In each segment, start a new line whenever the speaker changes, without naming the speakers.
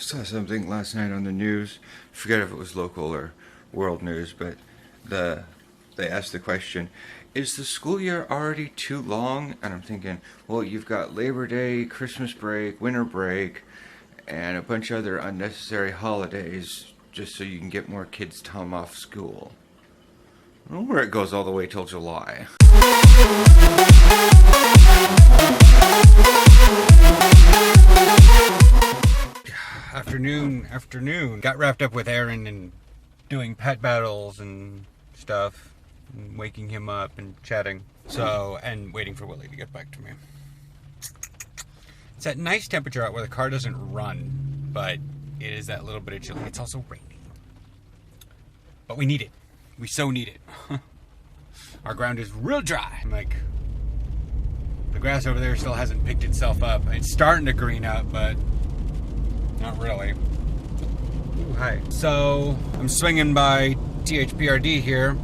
saw something last night on the news. Forget if it was local or world news, but they asked the question, is the school year already too long? And I'm thinking, well, you've got Labor Day, Christmas break, winter break, and a bunch of other unnecessary holidays just so you can get more kids' time off school. I don't know where it goes all the way till July.
Afternoon. Got wrapped up with Aaron and doing pet battles and stuff, and waking him up and chatting. And waiting for Willie to get back to me. It's that nice temperature out where the car doesn't run, but it is that little bit of chilly. It's also raining. But we need it. We so need it. Our ground is real dry. Like, the grass over there still hasn't picked itself up. It's starting to green up, but not really. Ooh, hi. So, I'm swinging by THPRD here.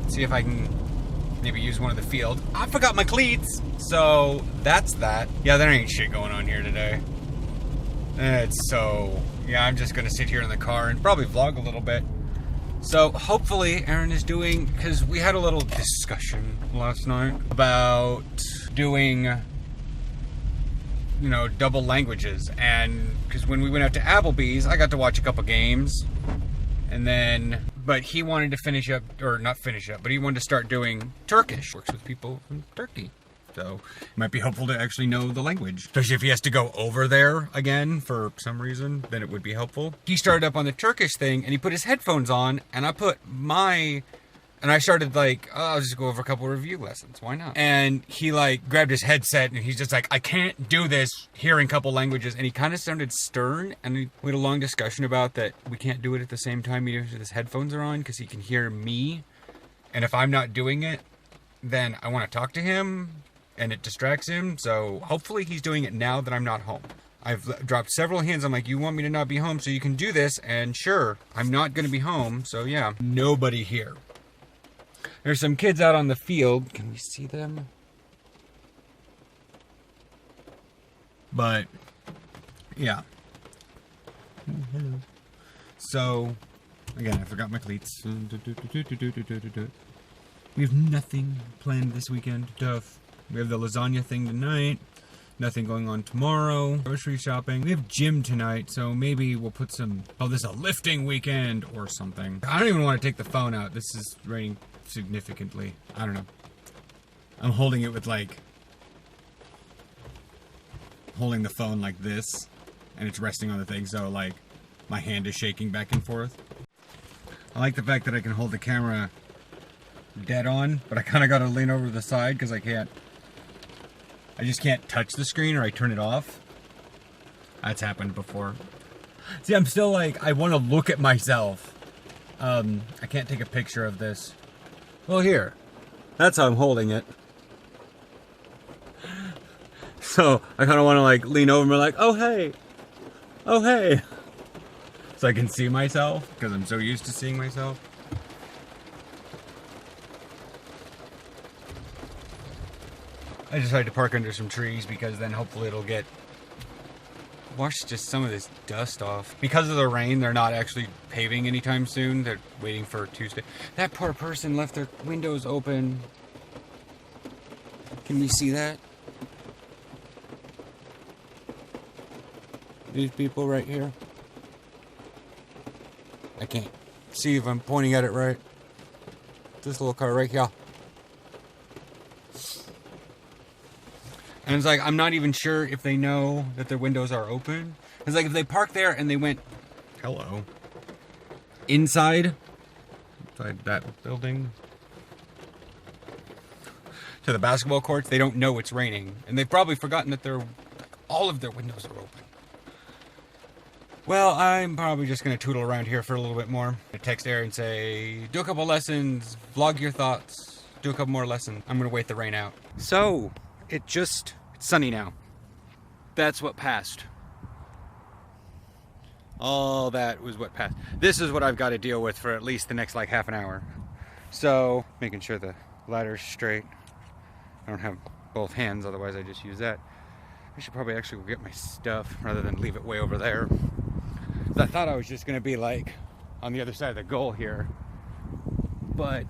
See if I can maybe use one of the field. I forgot my cleats! So, that's that. Yeah, there ain't shit going on here today. Yeah, I'm just gonna sit here in the car and probably vlog a little bit. So, hopefully, Aaron is doing, because we had a little discussion last night about doing, double languages. And, because when we went out to Applebee's, I got to watch a couple games. But he wanted to but he wanted to start doing Turkish. Works with people from Turkey. So, it might be helpful to actually know the language. Especially if he has to go over there again for some reason, then it would be helpful. He started up on the Turkish thing, and he put his headphones on, and I started I'll just go over a couple of review lessons. Why not? And he grabbed his headset, and he's just like, I can't do this hearing a couple languages. And he kind of sounded stern, and we had a long discussion about that we can't do it at the same time even if his headphones are on, because he can hear me. And if I'm not doing it, then I want to talk to him, and it distracts him. So hopefully he's doing it now that I'm not home. I've dropped several hints. I'm like, you want me to not be home so you can do this? And sure, I'm not going to be home. So yeah, nobody here. There's some kids out on the field. Can we see them? But, yeah. Hello. So, again, I forgot my cleats. We have nothing planned this weekend. Tough. We have the lasagna thing tonight. Nothing going on tomorrow. Grocery shopping. We have gym tonight, so maybe we'll put this is a lifting weekend or something. I don't even want to take the phone out. This is raining significantly. I don't know. I'm holding it with holding the phone like this, and it's resting on the thing, so my hand is shaking back and forth. I like the fact that I can hold the camera dead on, but I kind of got to lean over to the side because I just can't touch the screen or I turn it off. That's happened before. See, I'm still I want to look at myself. I can't take a picture of this. Well, here. That's how I'm holding it. So, I kind of want to lean over and be like, oh hey! Oh hey! So I can see myself, because I'm so used to seeing myself. I decided to park under some trees because then hopefully it'll wash just some of this dust off. Because of the rain, they're not actually paving anytime soon. They're waiting for Tuesday. That poor person left their windows open. Can we see that? These people right here. I can't see if I'm pointing at it right. This little car right here. And it's I'm not even sure if they know that their windows are open. It's if they parked there and they went, hello, inside that building, to the basketball courts, they don't know it's raining. And they've probably forgotten that all of their windows are open. Well, I'm probably just going to tootle around here for a little bit more. I text Aaron and say, do a couple lessons, vlog your thoughts, do a couple more lessons. I'm going to wait the rain out. So, it's sunny now. That's what passed. All that was what passed. This is what I've got to deal with for at least the next half an hour. So, making sure the ladder's straight. I don't have both hands, otherwise I just use that. I should probably actually go get my stuff rather than leave it way over there. I thought I was just going to be like on the other side of the goal here, but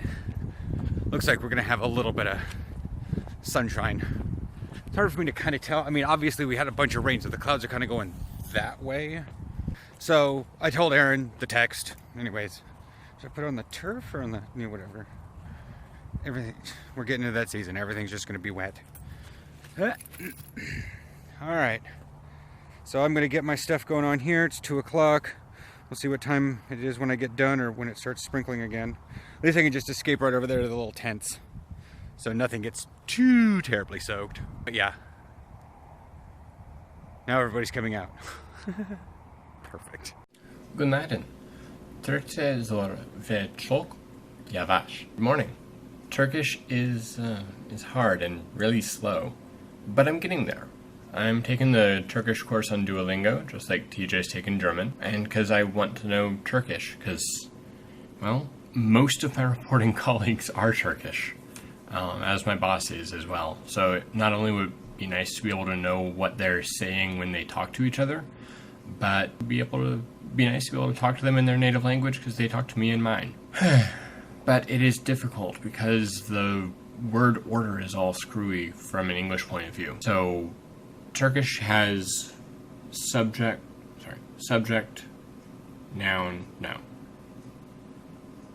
looks like we're going to have a little bit of sunshine. It's hard for me to kind of tell. I mean, obviously we had a bunch of rain, so the clouds are kind of going that way. So I told Aaron the text. Anyways, should I put it on the turf or on the, you know, whatever. Everything, we're getting into that season. Everything's just going to be wet. All right. So I'm going to get my stuff going on here. It's 2 o'clock. We'll see what time it is when I get done or when it starts sprinkling again. At least I can just escape right over there to the little tents, so nothing gets too terribly soaked. But yeah. Now everybody's coming out. Perfect.
Günaydın. Türkçe zor ve çok yavaş. Good morning. Turkish is hard and really slow, but I'm getting there. I'm taking the Turkish course on Duolingo, just like TJ's taking German, and because I want to know Turkish, because, well, most of my reporting colleagues are Turkish, as my boss is as well. So not only would it be nice to be able to know what they're saying when they talk to each other, but be nice to be able to talk to them in their native language because they talk to me in mine. But it is difficult because the word order is all screwy from an English point of view. So Turkish has subject, noun, noun.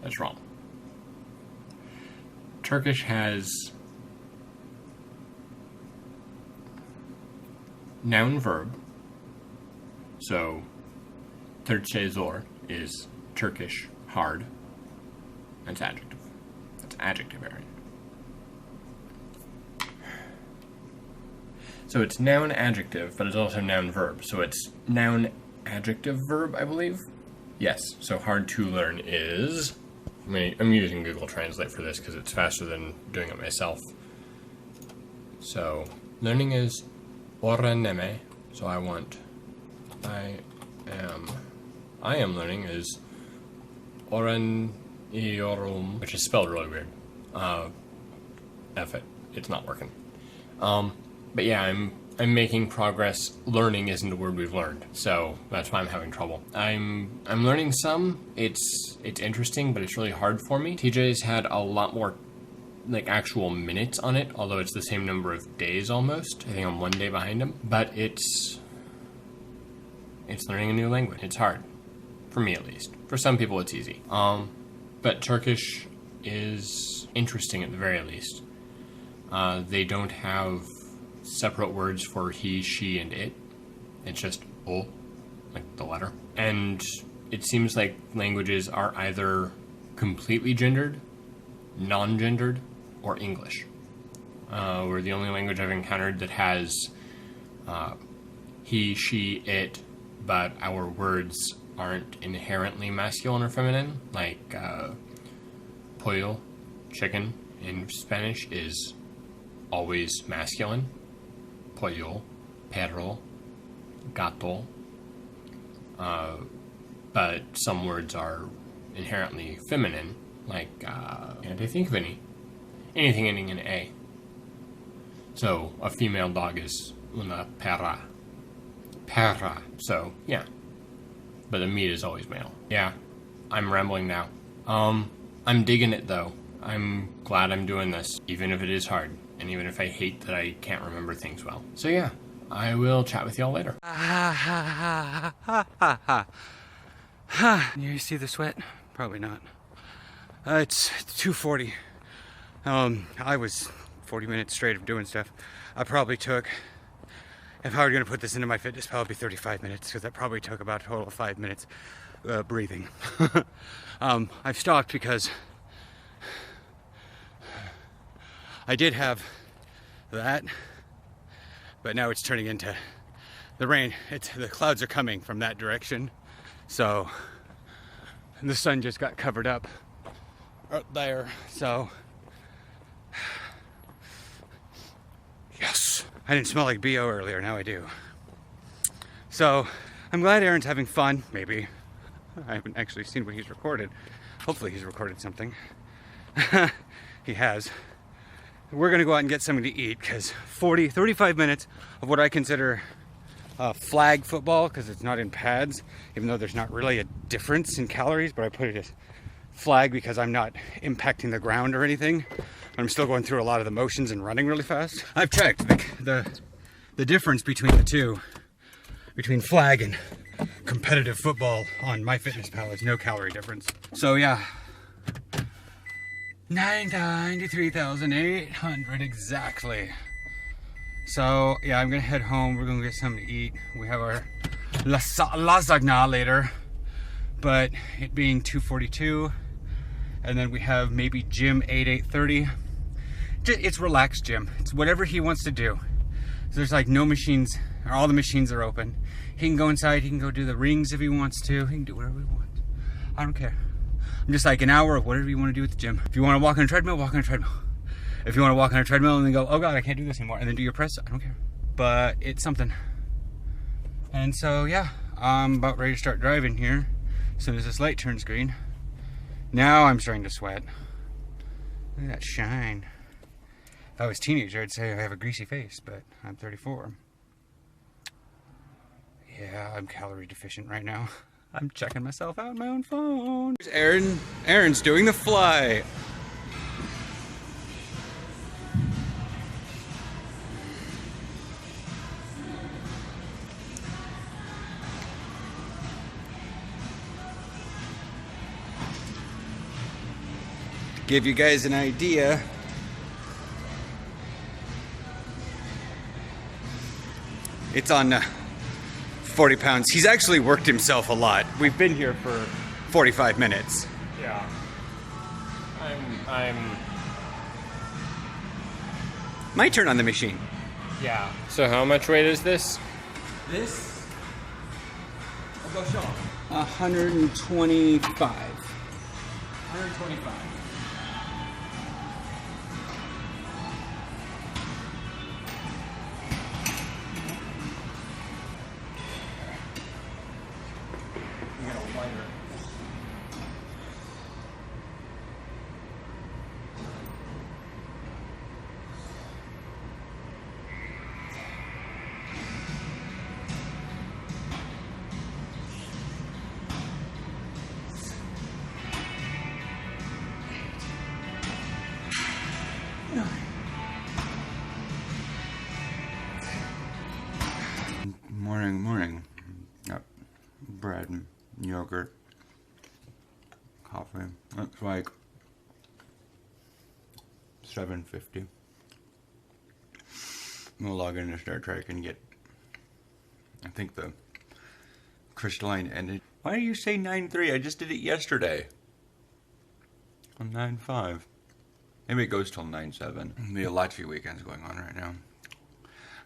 That's wrong. Turkish has noun, verb. So Türkçe zor is Turkish hard. That's adjective. That's adjective area. So it's noun adjective, but it's also noun verb. So it's noun adjective verb, I believe. Yes. So hard to learn is. I'm using Google Translate for this because it's faster than doing it myself. So learning is öğrenme. So I am learning is öğreniyorum, which is spelled really weird. F it. It's not working. But yeah, I'm making progress. Learning isn't a word we've learned, so that's why I'm having trouble. I'm learning some. It's interesting, but it's really hard for me. TJ's had a lot more like actual minutes on it, although it's the same number of days almost. I think I'm 1 day behind him, but it's learning a new language. It's hard, for me at least. For some people, it's easy. But Turkish is interesting at the very least. They don't have separate words for he, she, and it. It's just o, like the letter. And it seems like languages are either completely gendered, non-gendered, or English. We're the only language I've encountered that has he, she, it, but our words aren't inherently masculine or feminine, like pollo, chicken, in Spanish is always masculine. Pollo, perro, gato. But some words are inherently feminine, like, can't I think of anything ending in A. So, a female dog is una perra. Perra. So, yeah. But the meat is always male. Yeah, I'm rambling now. I'm digging it, though. I'm glad I'm doing this, even if it is hard, and even if I hate that I can't remember things well. So yeah, I will chat with y'all later.
You see the sweat? Probably not. It's 2:40. I was 40 minutes straight of doing stuff. I probably took, if I were going to put this into my fitness, probably 35 minutes, because that probably took about a total of 5 minutes breathing. I've stopped because I did have that, but now it's turning into the rain. The clouds are coming from that direction, so the sun just got covered up there. So yes, I didn't smell like BO earlier. Now I do. So I'm glad Aaron's having fun. Maybe I haven't actually seen what he's recorded. Hopefully he's recorded something. He has. We're gonna go out and get something to eat because 35 minutes of what I consider flag football because it's not in pads, even though there's not really a difference in calories, but I put it as flag because I'm not impacting the ground or anything. I'm still going through a lot of the motions and running really fast. I've checked the difference between the two, between flag and competitive football on MyFitnessPal is no calorie difference. So yeah, 93,800 exactly. So yeah, I'm gonna head home. We're gonna get something to eat. We have our lasagna later, but it being 2:42, and then we have maybe gym 8:30. It's relaxed gym. It's whatever he wants to do. So there's like no machines, or all the machines are open. He can go inside, he can go do the rings if he wants to. He can do whatever he wants. I don't care. I'm just like an hour of whatever you want to do at the gym. If you want to walk on a treadmill, walk on a treadmill. If you want to walk on a treadmill and then go, oh God, I can't do this anymore, and then do your press, I don't care. But it's something. And so yeah, I'm about ready to start driving here as soon as this light turns green. Now I'm starting to sweat. Look at that shine. If I was a teenager, I'd say I have a greasy face, but I'm 34. Yeah, I'm calorie deficient right now. I'm checking myself out on my own phone. Here's Aaron. Aaron's doing the fly. Give you guys an idea. It's on 40 pounds. He's actually worked himself a lot. We've been here for 45 minutes.
Yeah. I'm.
My turn on the machine.
Yeah. So how much weight is this?
This? I'll go show him. 125. 125. Morning. Yep. Bread and yogurt. Coffee. Looks like 7:50. I'm gonna log into Star Trek and get, I think the crystalline ended. Why do you say 9:3? I just did it yesterday. On 9:5. Maybe it goes till 9:7. The Alatri weekend's going on right now.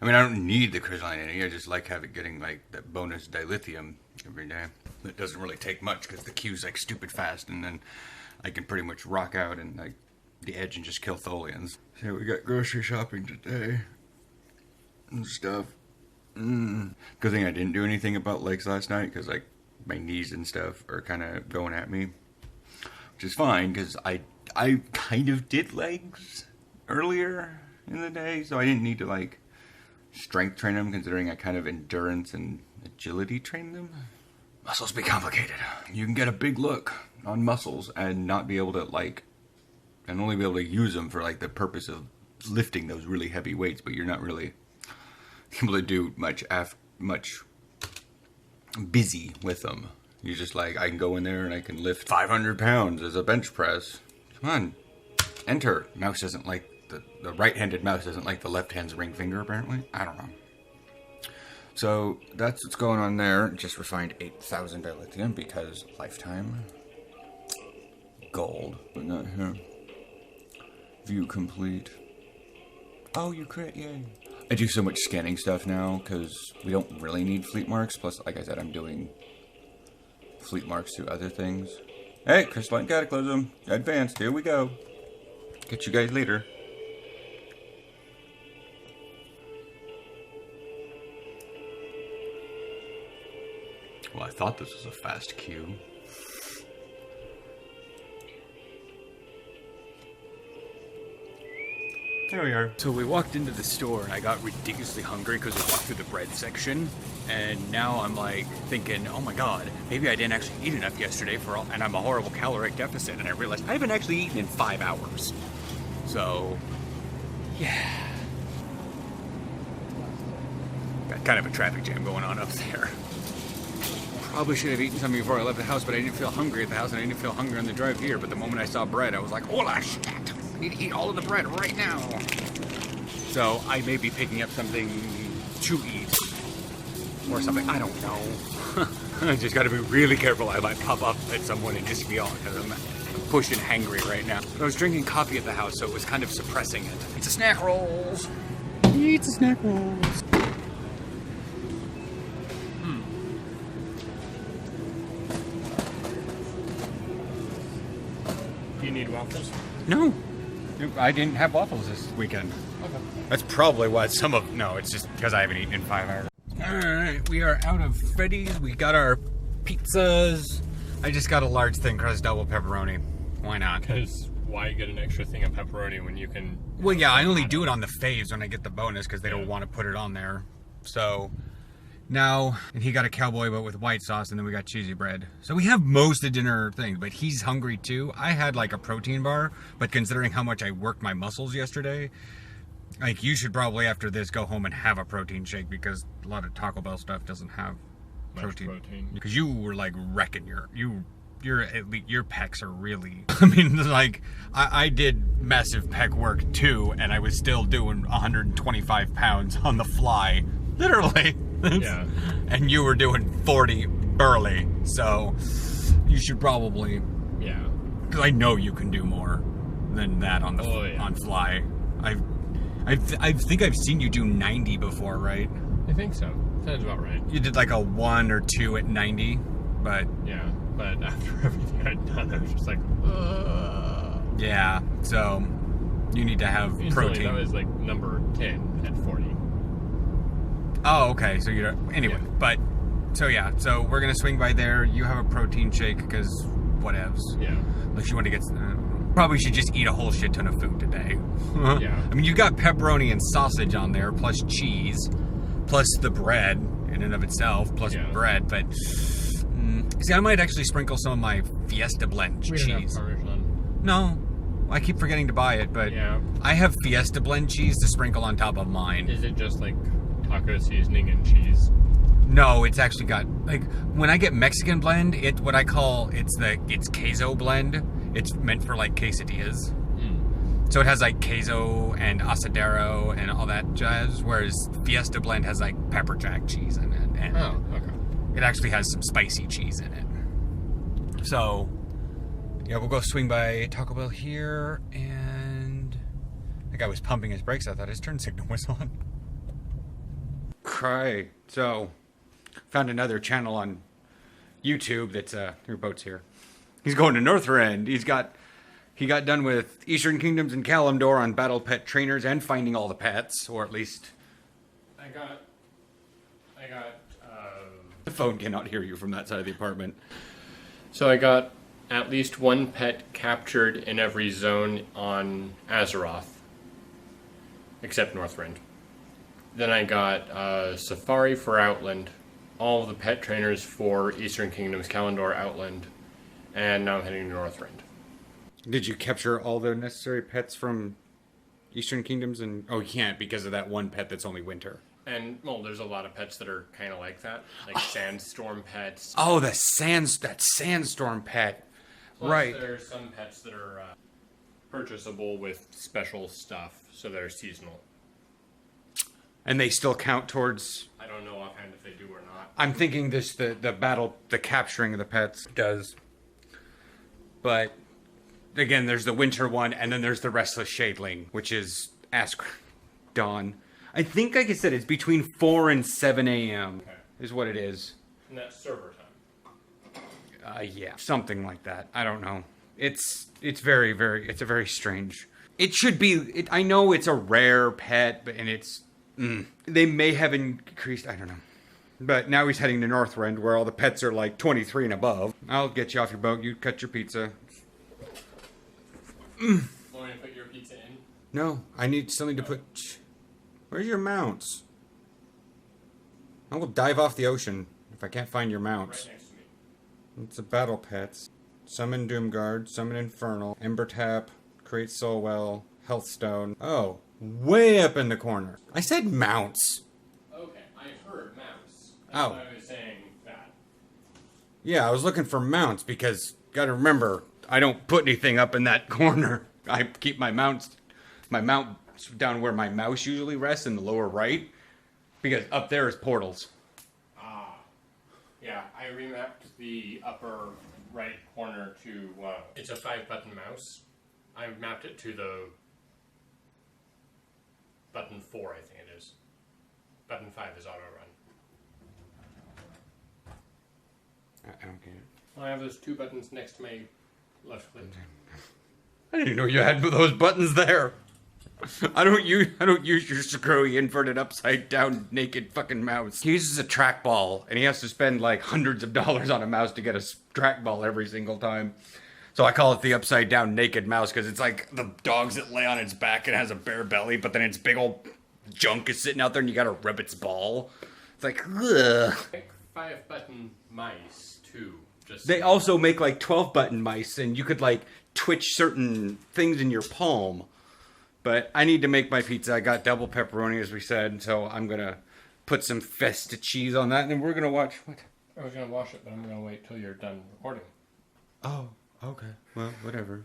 I mean, I don't need the crystalline energy. I just like getting like that bonus dilithium every day. It doesn't really take much because the queue's like stupid fast, and then I can pretty much rock out and like the edge and just kill Tholians. So we got grocery shopping today and stuff. Good thing I didn't do anything about legs last night because like my knees and stuff are kind of going at me, which is fine because I kind of did legs earlier in the day, so I didn't need to like strength train them, considering I kind of endurance and agility train them. Muscles be complicated. You can get a big look on muscles and not be able to like, and only be able to use them for like the purpose of lifting those really heavy weights, but you're not really able to do much busy with them. You're just like, I can go in there and I can lift 500 pounds as a bench press. Come on, enter. Mouse doesn't like the right-handed mouse doesn't like the left-hand's ring finger, apparently. I don't know. So that's what's going on there. Just refined 8,000 dilithium because lifetime gold, but not here. View complete. Oh, you crit, yay. I do so much scanning stuff now because we don't really need fleet marks. Plus, like I said, I'm doing fleet marks to other things. Hey, crystalline cataclysm. Advanced, here we go. Catch you guys later. Well, I thought this was a fast queue.
Here we are.
So we walked into the store and I got ridiculously hungry because we walked through the bread section. And now I'm like thinking, oh my god, maybe I didn't actually eat enough yesterday and I'm a horrible caloric deficit. And I realized I haven't actually eaten in 5 hours. So, yeah. Got kind of a traffic jam going on up there. Probably should have eaten something before I left the house, but I didn't feel hungry at the house and I didn't feel hungry on the drive here. But the moment I saw bread, I was like, holy shit, I need to eat all of the bread right now. So I may be picking up something to eat or something. I don't know. I just got to be really careful. I might pop up at someone and just be all because I'm pushed and hangry right now. But I was drinking coffee at the house, so it was kind of suppressing it. It's a snack rolls. It's a snack rolls.
Do you need waffles?
No, I didn't have waffles this weekend.
Okay.
That's probably why no, it's just because I haven't eaten in 5 hours. Alright, we are out of Freddy's. We got our pizzas. I just got a large thin crust double pepperoni. Why not?
Because why get an extra thing of pepperoni when you can...
Well, yeah, I only do it on the faves when I get the bonus because they don't want to put it on there. So, now, and he got a cowboy but with white sauce, and then we got cheesy bread. So we have most of dinner things, but he's hungry too. I had like a protein bar, but considering how much I worked my muscles yesterday, like you should probably after this go home and have a protein shake because a lot of Taco Bell stuff doesn't have protein. Because you were like wrecking your pecs are really, I mean, like I did massive pec work too, and I was still doing 125 pounds on the fly, literally.
Yeah.
And you were doing 40 burly, so you should probably,
Yeah.
because I know you can do more than that on the on fly. I think I've seen you do 90 before, right?
I think so. Sounds about right.
You did like a 1 or 2 at 90, but
Yeah, but after everything I'd done, I was just like,
yeah. So you need to have protein.
That was like number 10 at 40.
Oh, okay. So you're anyway,
Yeah.
but so yeah. So we're gonna swing by there. You have a protein shake because whatevs.
Yeah.
Unless you want to get. Probably should just eat a whole shit ton of food today.
Yeah.
I mean, you got pepperoni and sausage on there, plus cheese, plus the bread in and of itself, plus bread. But see, I might actually sprinkle some of my Fiesta blend cheese.
Don't have Parmesan.
No, I keep forgetting to buy it, but
Yeah.
I have Fiesta blend cheese to sprinkle on top of mine.
Is it just like taco seasoning and cheese?
No, it's actually got like when I get Mexican blend, it's what I call it's queso blend. It's meant for like quesadillas. So it has like queso and asadero and all that jazz, whereas Fiesta blend has like pepper jack cheese in it. And
okay.
it actually has some spicy cheese in it. So yeah, we'll go swing by Taco Bell here, and the guy was pumping his brakes. I thought his turn signal was on. Cry. So found another channel on YouTube that's your boat's here. He's going to Northrend. He got done with Eastern Kingdoms and Kalimdor on battle pet trainers and finding all the pets, or at least
I got
the phone cannot hear you from that side of the apartment.
So I got at least one pet captured in every zone on Azeroth, except Northrend. Then I got Safari for Outland, all of the pet trainers for Eastern Kingdoms, Kalimdor, Outland, and now I'm heading to Northrend.
Did you capture all the necessary pets from Eastern Kingdoms? And you can't because of that one pet that's only winter.
And, well, there's a lot of pets that are kind of like that, like sandstorm pets.
Oh, that sandstorm pet.
Plus,
right.
There's some pets that are purchasable with special stuff, so they're seasonal.
And they still count towards...
I don't know offhand if they do or not.
I'm thinking the capturing of the pets does. But, again, there's the winter one, and then there's the Restless Shadeling, which is Ask Dawn. I think, like I said, it's between 4 and 7 a.m.
Okay.
Is what it is.
And that's server time.
Yeah, something like that. I don't know. It's very, very, it's a very strange... It should be, I know it's a rare pet, and it's... They may have increased, I don't know. But now he's heading to Northrend, where all the pets are like 23 and above. I'll get you off your boat. You cut your pizza.
Want me to put your pizza in?
No, still need to put... Where's your mounts? I will dive off the ocean if I can't find your mounts.
Right next to me.
It's a battle pets. Summon Doomguard, Summon Infernal, Ember Tap, Create Soulwell, Healthstone. Oh, way up in the corner. I said mounts.
Okay, I heard mouse.
Oh.
I was saying that.
Yeah, I was looking for mounts because, gotta remember, I don't put anything up in that corner. I keep my mount down where my mouse usually rests in the lower right, because up there is portals.
Yeah, I remapped the upper right corner to, it's a 5-button mouse. I mapped it to the button 4, I think it is. Button 5 is auto run.
I don't get it.
I have those 2 buttons next to my left click.
I didn't know you had those buttons there. I don't use your screwy inverted upside down naked fucking mouse. He uses a trackball and he has to spend like hundreds of dollars on a mouse to get a trackball every single time. So I call it the upside down naked mouse because it's like the dogs that lay on its back and has a bare belly, but then its big old junk is sitting out there and you gotta rub its ball. It's like, ugh.
5-button mice too.
They also make like 12-button mice and you could like twitch certain things in your palm. But I need to make my pizza. I got double pepperoni, as we said, so I'm gonna put some festa cheese on that, and then we're gonna watch what?
I was gonna wash it, but I'm gonna wait till you're done recording.
Oh, okay. Well, whatever.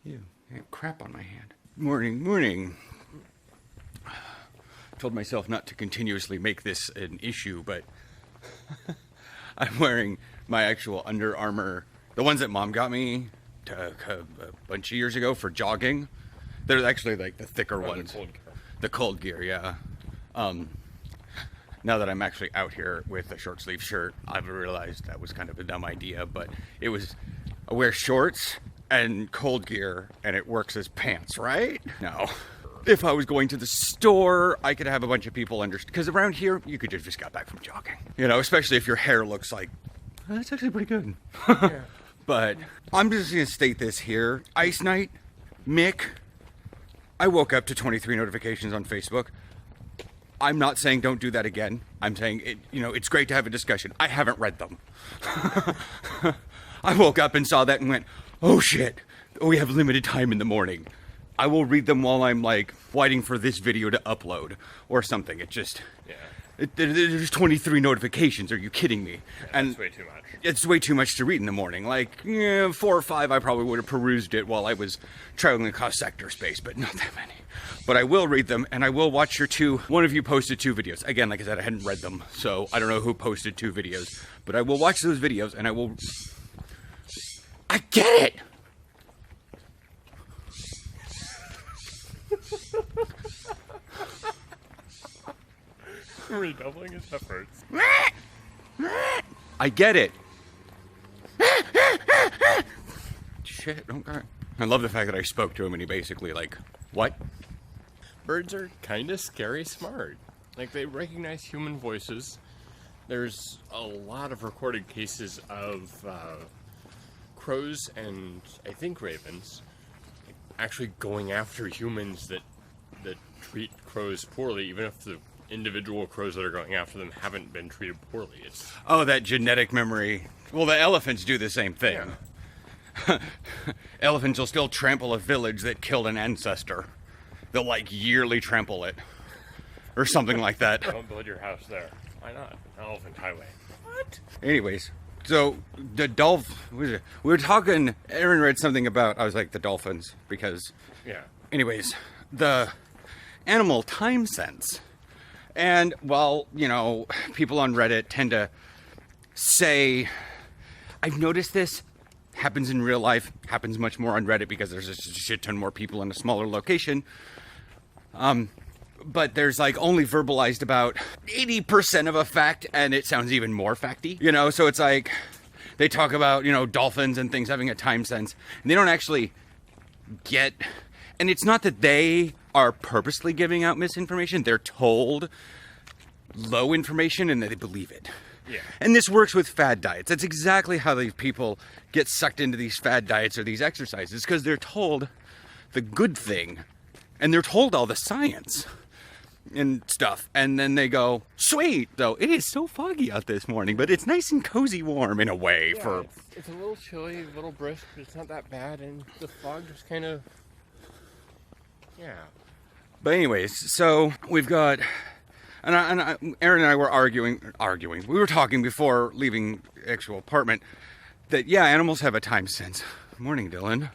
Ew, I have crap on my hand. Morning. Told myself not to continuously make this an issue, but I'm wearing my actual Under Armour, the ones that Mom got me a bunch of years ago for jogging. They're actually like the thicker ones. The cold gear, yeah. Now that I'm actually out here with a short sleeve shirt, I've realized that was kind of a dumb idea, but it was, I wear shorts and cold gear and it works as pants, right? No. If I was going to the store, I could have a bunch of people because around here, you could have just got back from jogging. You know, especially if your hair looks like, that's actually pretty good. Yeah. But I'm just going to state this here. Ice Night, Mick, I woke up to 23 notifications on Facebook. I'm not saying don't do that again. I'm saying, it's great to have a discussion. I haven't read them. I woke up and saw that and went, oh shit, we have limited time in the morning. I will read them while I'm like waiting for this video to upload or something. It just, there's 23 notifications. Are you kidding me?
Yeah,
and
that's way too much.
It's way too much to read in the morning. Like, 4 or 5, I probably would have perused it while I was traveling across sector space, but not that many. But I will read them, and I will watch your 2. One of you posted 2 videos. Again, like I said, I hadn't read them, so I don't know who posted 2 videos. But I will watch those videos, and I will... I get it!
Redoubling his efforts.
I get it. Shit, don't cry. I love the fact that I spoke to him and he basically like, what?
Birds are kind of scary smart. Like, they recognize human voices. There's a lot of recorded cases of crows and, I think, ravens actually going after humans that treat crows poorly, even if the individual crows that are going after them haven't been treated poorly. It's
that genetic memory. Well, the elephants do the same thing. Yeah. Elephants will still trample a village that killed an ancestor. They'll like yearly trample it. Or something like that.
Don't build your house there. Why not? Elephant highway. What?
Anyways, so the we were talking, Aaron read something about, I was like, the dolphins, because...
Yeah.
Anyways, the animal time sense. And while, people on Reddit tend to say, I've noticed this, happens in real life, happens much more on Reddit because there's a shit ton more people in a smaller location. But there's like only verbalized about 80% of a fact, and it sounds even more facty, so it's like they talk about, dolphins and things having a time sense, and they don't actually get, and it's not that they are purposely giving out misinformation, they're told low information and they believe it.
Yeah.
And this works with fad diets. That's exactly how these people get sucked into these fad diets or these exercises, because they're told the good thing and they're told all the science and stuff, and then they go, sweet, though it is so foggy out this morning, but it's nice and cozy warm in a way.
Yeah, it's a little chilly, a little brisk, but it's not that bad, and the fog just kind of, yeah.
But anyways, so we've got, Aaron and I were arguing. We were talking before leaving the actual apartment that, yeah, animals have a time sense. Morning, Dylan.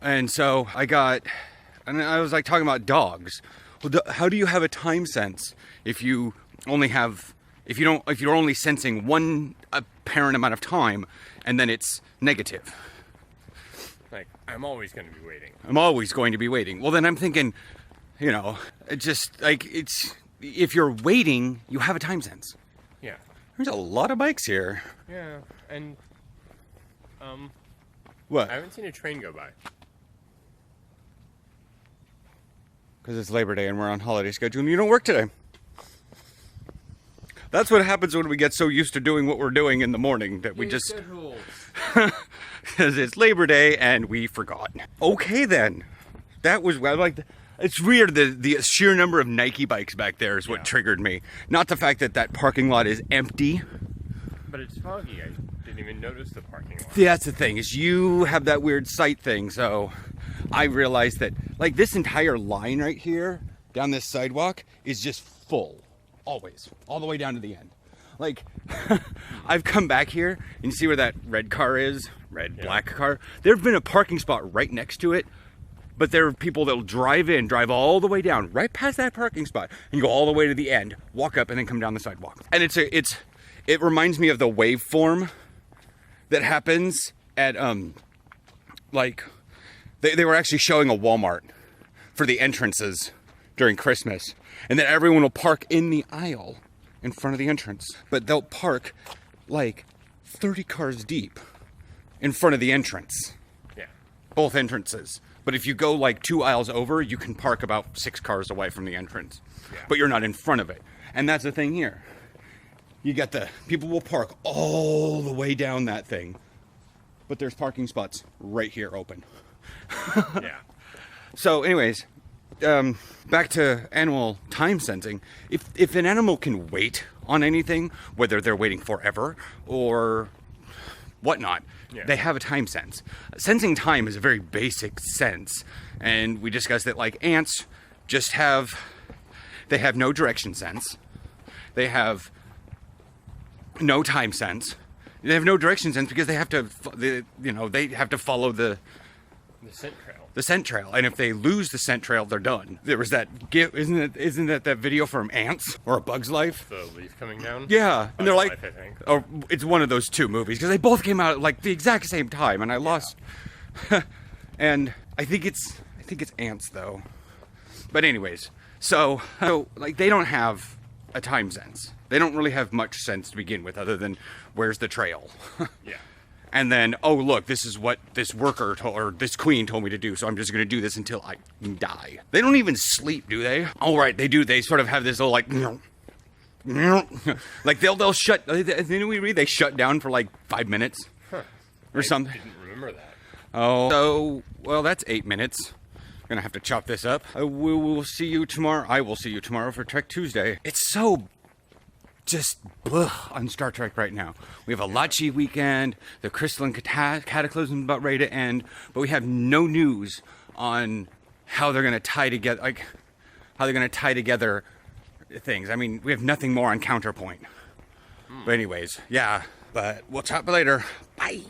And so I was like talking about dogs. Well, how do you have a time sense if you're only sensing one apparent amount of time, and then it's negative?
Like, I'm always going to be waiting.
I'm always going to be waiting. Well, then I'm thinking, you know, if you're waiting, you have a time sense.
Yeah.
There's a lot of bikes here.
Yeah, and,
What?
I haven't seen a train go by.
Because it's Labor Day and we're on holiday schedule and you don't work today. That's what happens when we get so used to doing what we're doing in the morning that we just... Because it's Labor Day and we forgot. Okay then. That was, it's weird, the sheer number of Nike bikes back there is what triggered me. Not the fact that parking lot is empty.
But it's foggy. I didn't even notice the parking lot.
See, that's the thing, is you have that weird sight thing, so I realized that, like, this entire line right here, down this sidewalk, is just full. Always. All the way down to the end. Like, I've come back here, and you see where that red car is? Black car? There's been a parking spot right next to it, but there are people that'll drive all the way down, right past that parking spot, and go all the way to the end, walk up, and then come down the sidewalk. And it reminds me of the waveform that happens at, they were actually showing a Walmart for the entrances during Christmas. And then everyone will park in the aisle in front of the entrance. But they'll park like 30 cars deep in front of the entrance.
Yeah.
Both entrances. But if you go like 2 aisles over, you can park about 6 cars away from the entrance. Yeah. But you're not in front of it. And that's the thing here. You got people will park all the way down that thing. But there's parking spots right here open.
Yeah.
So anyways, back to animal time sensing. If an animal can wait on anything, whether they're waiting forever or whatnot, they have a time sense. Sensing time is a very basic sense. And we discussed that, like, ants just have no direction sense. They have no time sense. They have no direction sense because they have to follow the scent trail. And if they lose the scent trail, they're done. There was that isn't that video from Ants or A Bug's Life?
The leaf coming down?
Yeah. And they're like,
Life, I think.
Oh, it's one of those two movies because they both came out at like the exact same time, and I lost. And I think it's Ants though. But anyways, so like they don't have a time sense. They don't really have much sense to begin with, other than where's the trail.
Yeah.
And then, oh look, this is what this worker or this queen told me to do, so I'm just gonna do this until I die. They don't even sleep, do they? Oh right, they do. They sort of have this little like, like they'll shut. Didn't we read they shut down for like 5 minutes or something?
I didn't remember that.
Oh, so well, that's 8 minutes. Gonna have to chop this up. We will see you tomorrow. I will see you tomorrow for Trek Tuesday. It's so just on Star Trek right now. We have a Lachi weekend. The crystalline cataclysm is about ready to end, but we have no news on how they're gonna tie together, like how they're gonna tie together things. I mean, we have nothing more on Counterpoint. But anyways, yeah. But we'll chat later. Bye.